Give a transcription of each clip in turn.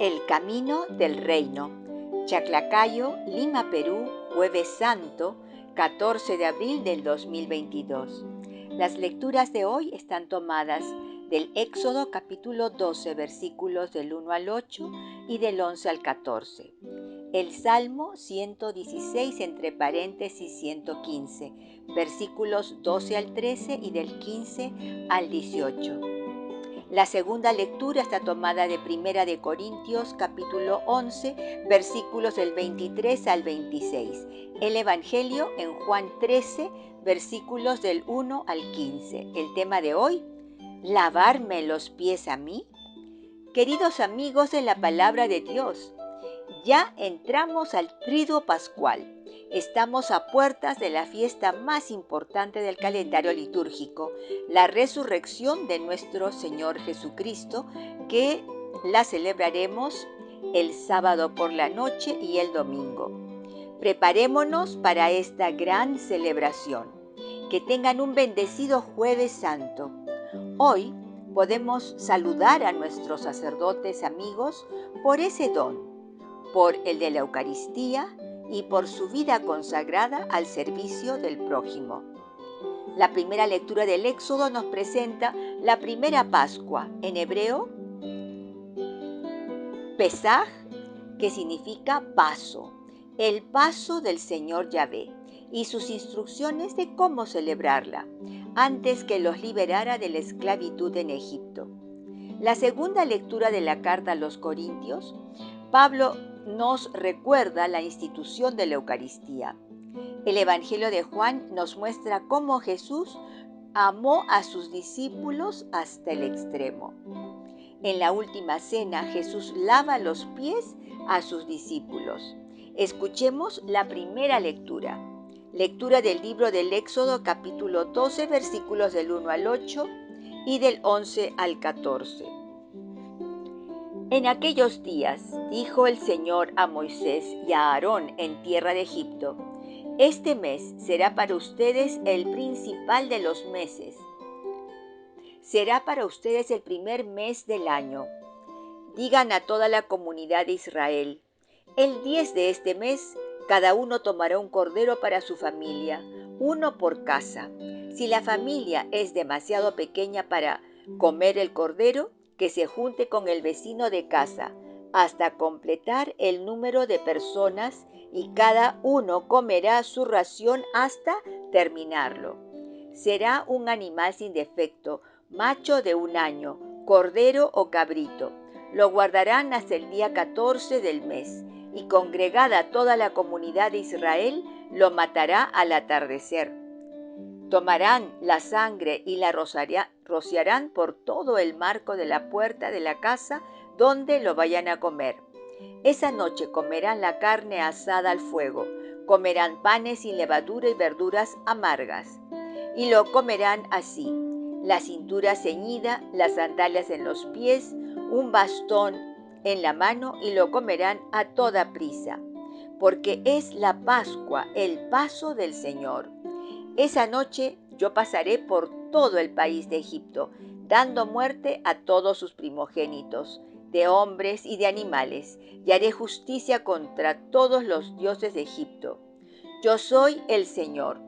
El camino del reino. Chaclacayo, Lima, Perú, Jueves Santo, 14 de abril del 2022. Las lecturas de hoy están tomadas del Éxodo capítulo 12, versículos del 1 al 8 y del 11 al 14. El Salmo 116 entre paréntesis 115, versículos 12 al 13 y del 15 al 18. La segunda lectura está tomada de Primera de Corintios, capítulo 11, versículos del 23 al 26. El Evangelio en Juan 13, versículos del 1 al 15. El tema de hoy, ¿lavarme los pies a mí? Queridos amigos de la Palabra de Dios, ya entramos al Triduo Pascual. Estamos a puertas de la fiesta más importante del calendario litúrgico, la resurrección de nuestro Señor Jesucristo, que la celebraremos el sábado por la noche y el domingo. Preparémonos para esta gran celebración. Que tengan un bendecido Jueves Santo. Hoy podemos saludar a nuestros sacerdotes amigos por ese don, por el de la Eucaristía y por su vida consagrada al servicio del prójimo. La primera lectura del Éxodo nos presenta la primera Pascua, en hebreo, Pesaj, que significa paso, el paso del Señor Yahvé, y sus instrucciones de cómo celebrarla, antes que los liberara de la esclavitud en Egipto. La segunda lectura de la carta a los Corintios, Pablo nos recuerda la institución de la Eucaristía. El Evangelio de Juan nos muestra cómo Jesús amó a sus discípulos hasta el extremo. En la última cena, Jesús lava los pies a sus discípulos. Escuchemos la primera lectura. Lectura del libro del Éxodo, capítulo 12, versículos del 1 al 8 y del 11 al 14. En aquellos días dijo el Señor a Moisés y a Aarón en tierra de Egipto: Este mes será para ustedes el principal de los meses. Será para ustedes el primer mes del año. Digan a toda la comunidad de Israel: el 10 de este mes, cada uno tomará un cordero para su familia, uno por casa. Si la familia es demasiado pequeña para comer el cordero, que se junte con el vecino de casa hasta completar el número de personas y cada uno comerá su ración hasta terminarlo. Será un animal sin defecto, macho de 1 año, cordero o cabrito. Lo guardarán hasta el día 14 del mes, y congregada toda la comunidad de Israel, lo matará al atardecer. Tomarán la sangre y la rociarán por todo el marco de la puerta de la casa donde lo vayan a comer. Esa noche comerán la carne asada al fuego, comerán panes sin levadura y verduras amargas. Y lo comerán así: la cintura ceñida, las sandalias en los pies, un bastón en la mano, y lo comerán a toda prisa, porque es la Pascua, el paso del Señor. Esa noche yo pasaré por todo el país de Egipto, dando muerte a todos sus primogénitos, de hombres y de animales, y haré justicia contra todos los dioses de Egipto. Yo soy el Señor.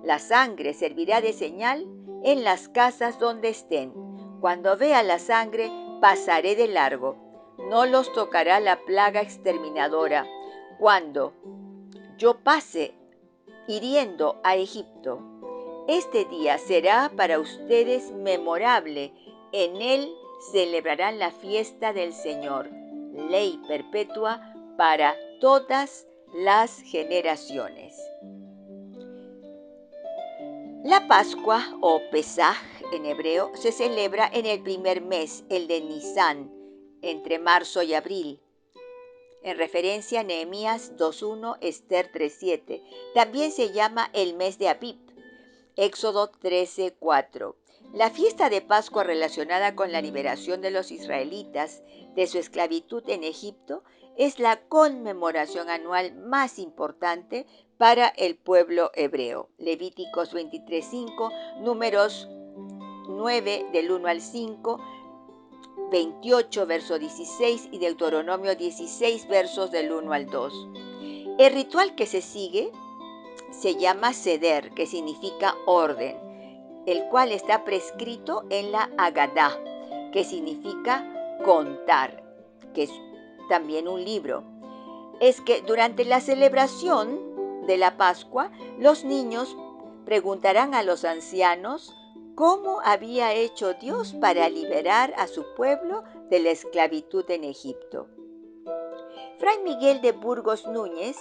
La sangre servirá de señal en las casas donde estén. Cuando vea la sangre, pasaré de largo. No los tocará la plaga exterminadora. Cuando yo pase hiriendo a Egipto, este día será para ustedes memorable. En él celebrarán la fiesta del Señor, ley perpetua para todas las generaciones. La Pascua o Pesaj en hebreo se celebra en el primer mes, el de Nisán, entre marzo y abril, en referencia a Nehemías 2.1, Esther 3.7. También se llama el mes de Abib, Éxodo 13.4. La fiesta de Pascua relacionada con la liberación de los israelitas de su esclavitud en Egipto es la conmemoración anual más importante para el pueblo hebreo. Levíticos 23.5, Números 9 del 1 al 5, 28, verso 16 y Deuteronomio 16, versos del 1 al 2. El ritual que se sigue se llama Seder, que significa orden, el cual está prescrito en la Agadá, que significa contar, que es también un libro. Es que durante la celebración de la Pascua, los niños preguntarán a los ancianos cómo había hecho Dios para liberar a su pueblo de la esclavitud en Egipto. Fray Miguel de Burgos Núñez,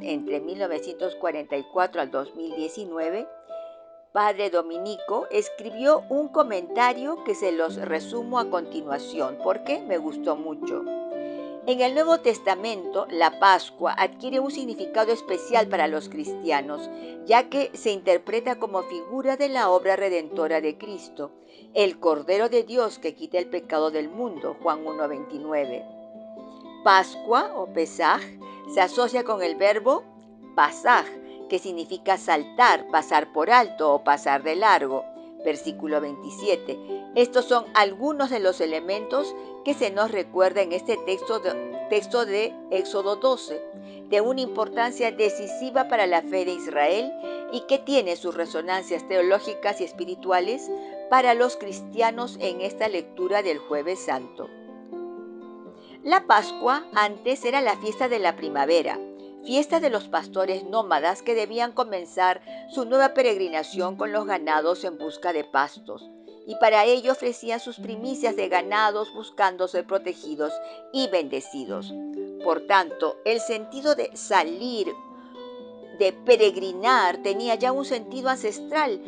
entre 1944 al 2019, padre dominico, escribió un comentario que se los resumo a continuación porque me gustó mucho. En el Nuevo Testamento, la Pascua adquiere un significado especial para los cristianos, ya que se interpreta como figura de la obra redentora de Cristo, el Cordero de Dios que quita el pecado del mundo, Juan 1:29. Pascua o Pesaj se asocia con el verbo pasaj, que significa saltar, pasar por alto o pasar de largo, versículo 27. Estos son algunos de los elementos que se nos recuerda en este texto de Éxodo 12, de una importancia decisiva para la fe de Israel y que tiene sus resonancias teológicas y espirituales para los cristianos en esta lectura del Jueves Santo. La Pascua antes era la fiesta de la primavera, fiesta de los pastores nómadas que debían comenzar su nueva peregrinación con los ganados en busca de pastos, y para ello ofrecían sus primicias de ganados buscando ser protegidos y bendecidos. Por tanto, el sentido de salir, de peregrinar, tenía ya un sentido ancestral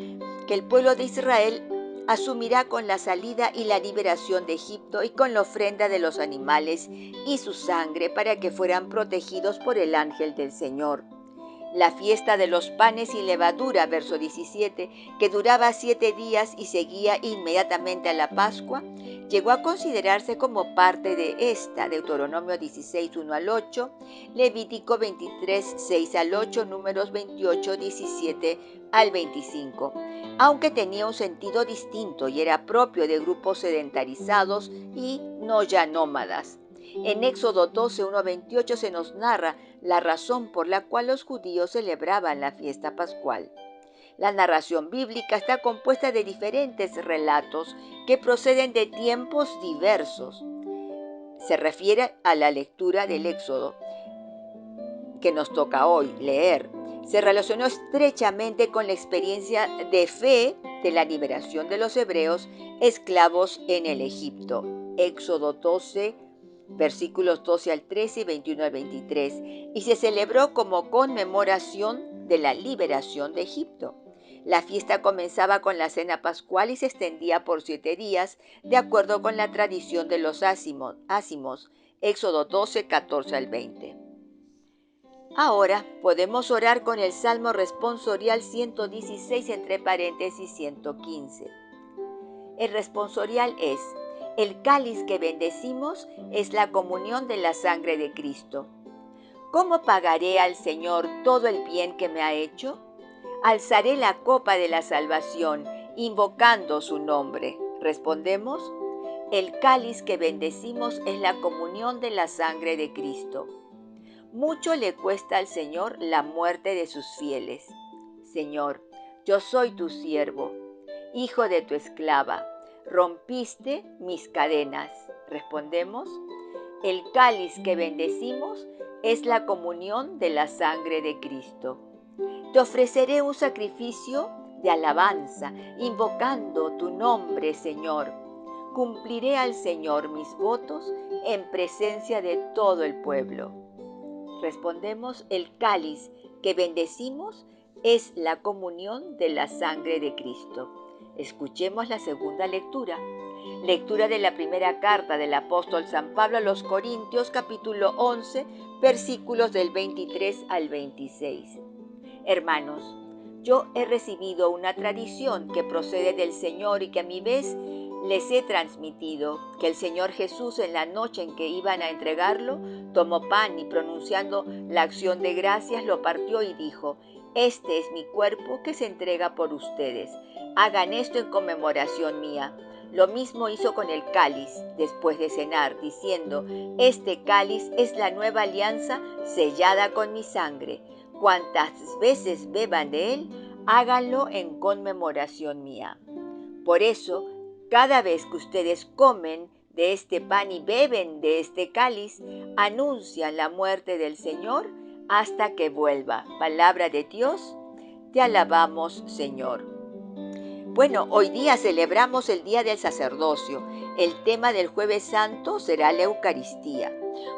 que el pueblo de Israel asumirá con la salida y la liberación de Egipto y con la ofrenda de los animales y su sangre para que fueran protegidos por el ángel del Señor. La fiesta de los panes y levadura, verso 17, que duraba 7 días y seguía inmediatamente a la Pascua, llegó a considerarse como parte de esta, Deuteronomio 16, 1 al 8, Levítico 23, 6 al 8, Números 28, 17 al 25, aunque tenía un sentido distinto y era propio de grupos sedentarizados y no ya nómadas. En Éxodo 12, 1 a 28 se nos narra la razón por la cual los judíos celebraban la fiesta pascual. La narración bíblica está compuesta de diferentes relatos que proceden de tiempos diversos. Se refiere a la lectura del Éxodo que nos toca hoy leer. Se relacionó estrechamente con la experiencia de fe de la liberación de los hebreos esclavos en el Egipto. Éxodo 12, versículos 12 al 13 y 21 al 23, y se celebró como conmemoración de la liberación de Egipto. La fiesta comenzaba con la cena pascual y se extendía por 7 días, de acuerdo con la tradición de los ácimos, Éxodo 12, 14 al 20. Ahora podemos orar con el Salmo responsorial 116 entre paréntesis 115. El responsorial es: el cáliz que bendecimos es la comunión de la sangre de Cristo. ¿Cómo pagaré al Señor todo el bien que me ha hecho? Alzaré la copa de la salvación, invocando su nombre. Respondemos: el cáliz que bendecimos es la comunión de la sangre de Cristo. Mucho le cuesta al Señor la muerte de sus fieles. Señor, yo soy tu siervo, hijo de tu esclava. Rompiste mis cadenas. Respondemos: el cáliz que bendecimos es la comunión de la sangre de Cristo. Te ofreceré un sacrificio de alabanza, invocando tu nombre, Señor. Cumpliré al Señor mis votos en presencia de todo el pueblo. Respondemos: el cáliz que bendecimos es la comunión de la sangre de Cristo. Escuchemos la segunda lectura. Lectura de la primera carta del apóstol San Pablo a los Corintios, capítulo 11, versículos del 23 al 26. Hermanos, yo he recibido una tradición que procede del Señor y que a mi vez les he transmitido, que el Señor Jesús, en la noche en que iban a entregarlo, tomó pan y, pronunciando la acción de gracias, lo partió y dijo: este es mi cuerpo que se entrega por ustedes. Hagan esto en conmemoración mía. Lo mismo hizo con el cáliz después de cenar, diciendo: Este cáliz es la nueva alianza sellada con mi sangre. Cuantas veces beban de él, háganlo en conmemoración mía. Por eso, cada vez que ustedes comen de este pan y beben de este cáliz, anuncian la muerte del Señor hasta que vuelva. Palabra de Dios, te alabamos, Señor. Bueno, hoy día celebramos el Día del Sacerdocio. El tema del Jueves Santo será la Eucaristía.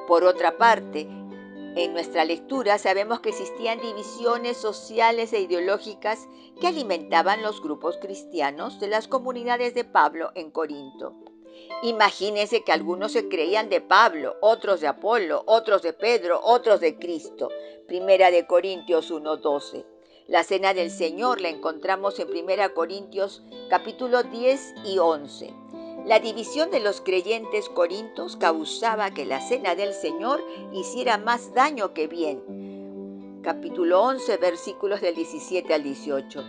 Por otra parte, en nuestra lectura sabemos que existían divisiones sociales e ideológicas que alimentaban los grupos cristianos de las comunidades de Pablo en Corinto. Imagínense que algunos se creían de Pablo, otros de Apolo, otros de Pedro, otros de Cristo. Primera de Corintios 1:12. La cena del Señor la encontramos en 1 Corintios capítulo 10 y 11. La división de los creyentes corintios causaba que la cena del Señor hiciera más daño que bien. Capítulo 11, versículos del 17 al 18.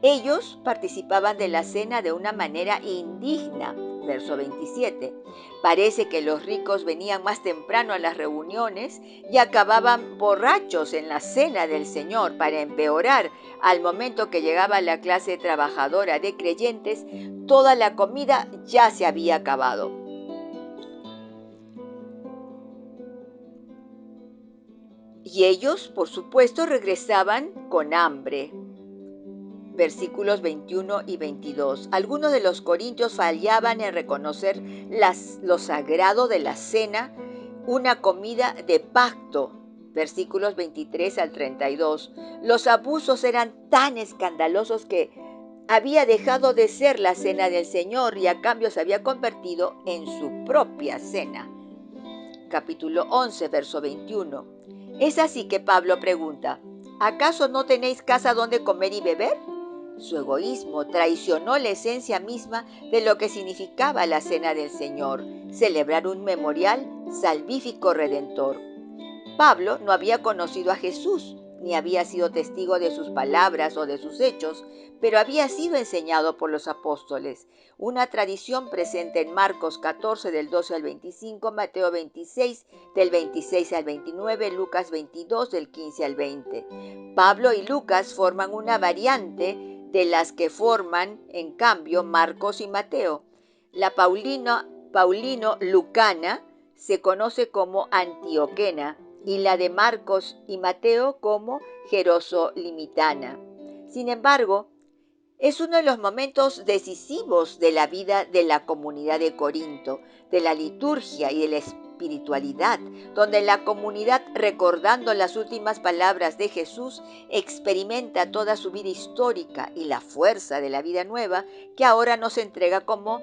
Ellos participaban de la cena de una manera indigna. Verso 27. Parece que los ricos venían más temprano a las reuniones y acababan borrachos en la cena del Señor para empeorar. Al momento que llegaba la clase trabajadora de creyentes, toda la comida ya se había acabado. Y ellos, por supuesto, regresaban con hambre. Versículos 21 y 22. Algunos de los corintios fallaban en reconocer lo sagrado de la cena, una comida de pacto. Versículos 23 al 32. Los abusos eran tan escandalosos que había dejado de ser la cena del Señor y a cambio se había convertido en su propia cena. Capítulo 11, verso 21. Es así que Pablo pregunta: ¿acaso no tenéis casa donde comer y beber? Su egoísmo traicionó la esencia misma de lo que significaba la cena del Señor, celebrar un memorial salvífico redentor. Pablo no había conocido a Jesús, ni había sido testigo de sus palabras o de sus hechos, pero había sido enseñado por los apóstoles, una tradición presente en Marcos 14 del 12 al 25, Mateo 26 del 26 al 29, Lucas 22 del 15 al 20. Pablo y Lucas forman una variante de las que forman, en cambio, Marcos y Mateo. La paulino-lucana se conoce como antioquena y la de Marcos y Mateo como jerosolimitana. Sin embargo, es uno de los momentos decisivos de la vida de la comunidad de Corinto, de la liturgia y de la espiritualidad, donde la comunidad, recordando las últimas palabras de Jesús, experimenta toda su vida histórica y la fuerza de la vida nueva que ahora nos entrega como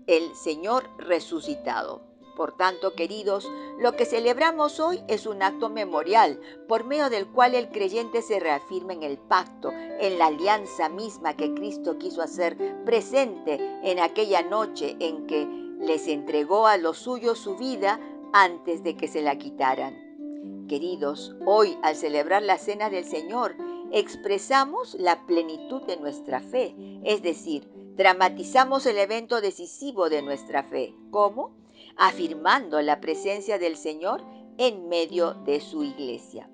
el Señor resucitado. Por tanto, queridos, lo que celebramos hoy es un acto memorial, por medio del cual el creyente se reafirma en el pacto, en la alianza misma que Cristo quiso hacer presente en aquella noche en que les entregó a los suyos su vida antes de que se la quitaran. Queridos, hoy al celebrar la Cena del Señor, expresamos la plenitud de nuestra fe, es decir, dramatizamos el evento decisivo de nuestra fe. ¿Cómo? Afirmando la presencia del Señor en medio de su iglesia.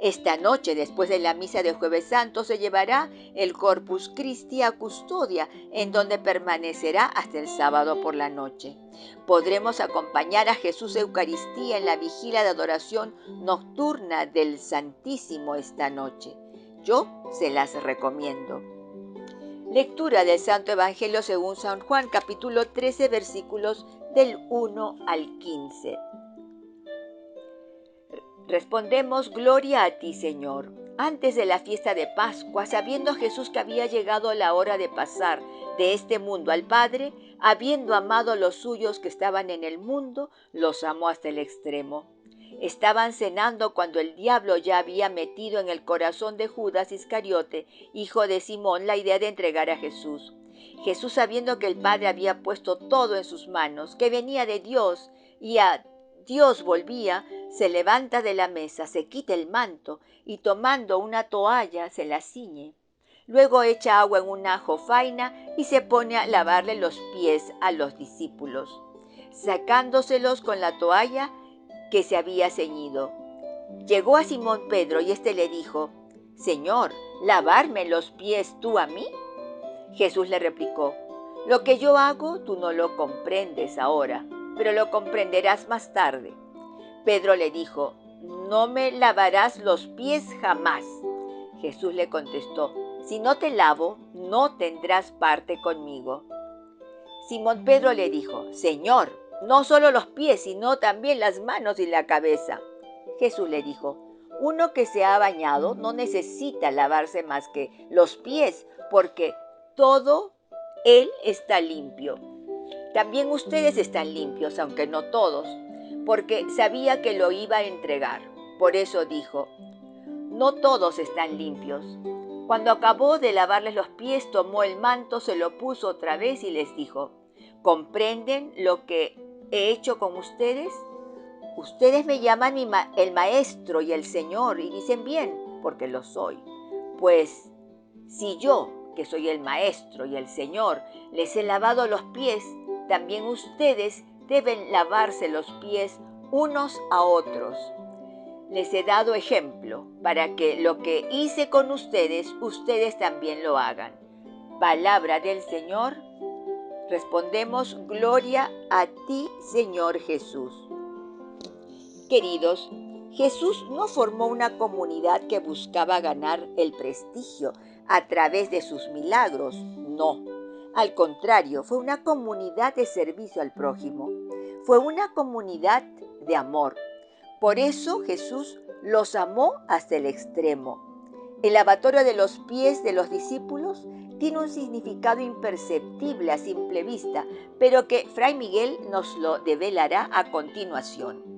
Esta noche, después de la misa de Jueves Santo, se llevará el Corpus Christi a custodia, en donde permanecerá hasta el sábado por la noche. Podremos acompañar a Jesús Eucaristía en la vigilia de adoración nocturna del Santísimo esta noche. Yo se las recomiendo. Lectura del Santo Evangelio según San Juan, capítulo 13, versículos del 1 al 15. Respondemos: Gloria a ti, Señor. Antes de la fiesta de Pascua, sabiendo Jesús que había llegado la hora de pasar de este mundo al Padre, habiendo amado a los suyos que estaban en el mundo, los amó hasta el extremo. Estaban cenando cuando el diablo ya había metido en el corazón de Judas Iscariote, hijo de Simón, la idea de entregar a Jesús. Jesús, sabiendo que el Padre había puesto todo en sus manos, que venía de Dios y a Dios volvía, se levanta de la mesa, se quita el manto y tomando una toalla se la ciñe. Luego echa agua en una jofaina y se pone a lavarle los pies a los discípulos, sacándoselos con la toalla que se había ceñido. Llegó a Simón Pedro y éste le dijo: «Señor, ¿lavarme los pies tú a mí?». Jesús le replicó: «Lo que yo hago tú no lo comprendes ahora, pero lo comprenderás más tarde». Pedro le dijo: «No me lavarás los pies jamás». Jesús le contestó: «Si no te lavo, no tendrás parte conmigo». Simón Pedro le dijo: «Señor, no solo los pies, sino también las manos y la cabeza». Jesús le dijo: «Uno que se ha bañado no necesita lavarse más que los pies, porque todo él está limpio. También ustedes están limpios, aunque no todos», porque sabía que lo iba a entregar. Por eso dijo: «No todos están limpios». Cuando acabó de lavarles los pies, tomó el manto, se lo puso otra vez y les dijo: «¿Comprenden lo que he hecho con ustedes? Ustedes me llaman el Maestro y el Señor, y dicen bien, porque lo soy. Pues si yo, que soy el Maestro y el Señor, les he lavado los pies, también ustedes deben lavarse los pies unos a otros. Les he dado ejemplo para que lo que hice con ustedes, ustedes también lo hagan». Palabra del Señor. Respondemos: gloria a ti, Señor Jesús. Queridos, Jesús no formó una comunidad que buscaba ganar el prestigio a través de sus milagros, no. Al contrario, fue una comunidad de servicio al prójimo. Fue una comunidad de amor. Por eso Jesús los amó hasta el extremo. El lavatorio de los pies de los discípulos tiene un significado imperceptible a simple vista, pero que Fray Miguel nos lo develará a continuación.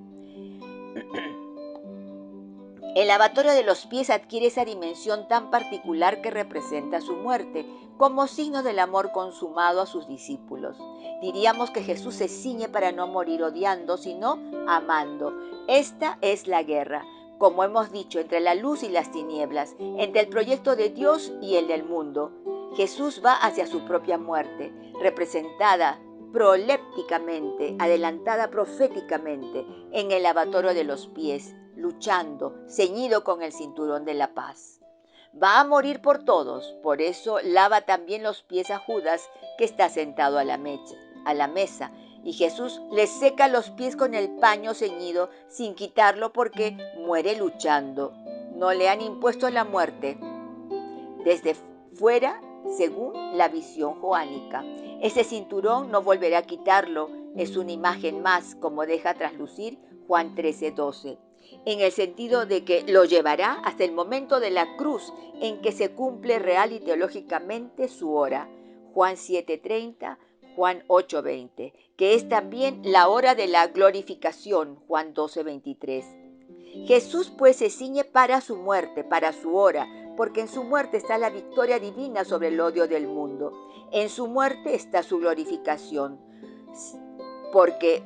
El lavatorio de los pies adquiere esa dimensión tan particular que representa su muerte, como signo del amor consumado a sus discípulos. Diríamos que Jesús se ciñe para no morir odiando, sino amando. Esta es la guerra, como hemos dicho, entre la luz y las tinieblas, entre el proyecto de Dios y el del mundo. Jesús va hacia su propia muerte, representada prolépticamente, adelantada proféticamente en el lavatorio de los pies, luchando, ceñido con el cinturón de la paz. Va a morir por todos, por eso lava también los pies a Judas, que está sentado a la mesa, y Jesús le seca los pies con el paño ceñido sin quitarlo porque muere luchando. No le han impuesto la muerte desde fuera, según la visión joánica. Ese cinturón no volverá a quitarlo, es una imagen más, como deja traslucir Juan 13:12, en el sentido de que lo llevará hasta el momento de la cruz en que se cumple real y teológicamente su hora. Juan 7:30, Juan 8:20, que es también la hora de la glorificación. Juan 12:23. Jesús pues se ciñe para su muerte, para su hora, porque en su muerte está la victoria divina sobre el odio del mundo. En su muerte está su glorificación, porque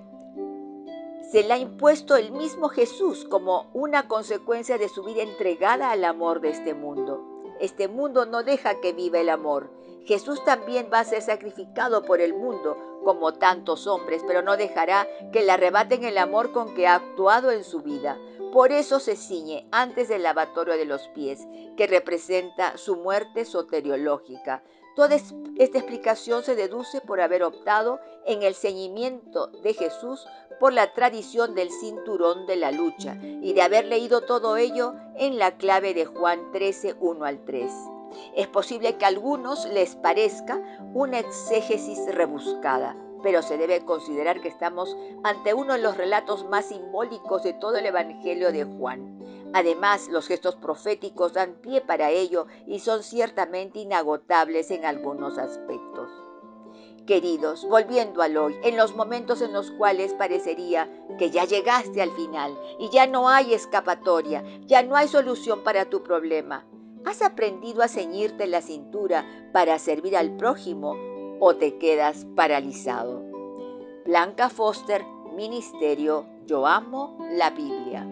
se la ha impuesto el mismo Jesús como una consecuencia de su vida entregada al amor de este mundo. Este mundo no deja que viva el amor. Jesús también va a ser sacrificado por el mundo, como tantos hombres, pero no dejará que le arrebaten el amor con que ha actuado en su vida. Por eso se ciñe antes del lavatorio de los pies, que representa su muerte soteriológica. Toda esta explicación se deduce por haber optado en el ceñimiento de Jesús por la tradición del cinturón de la lucha y de haber leído todo ello en la clave de Juan 13, 1 al 3. Es posible que a algunos les parezca una exégesis rebuscada, pero se debe considerar que estamos ante uno de los relatos más simbólicos de todo el Evangelio de Juan. Además, los gestos proféticos dan pie para ello y son ciertamente inagotables en algunos aspectos. Queridos, volviendo al hoy, en los momentos en los cuales parecería que ya llegaste al final y ya no hay escapatoria, ya no hay solución para tu problema, ¿has aprendido a ceñirte la cintura para servir al prójimo o te quedas paralizado? Blanca Foster, Ministerio Yo Amo la Biblia.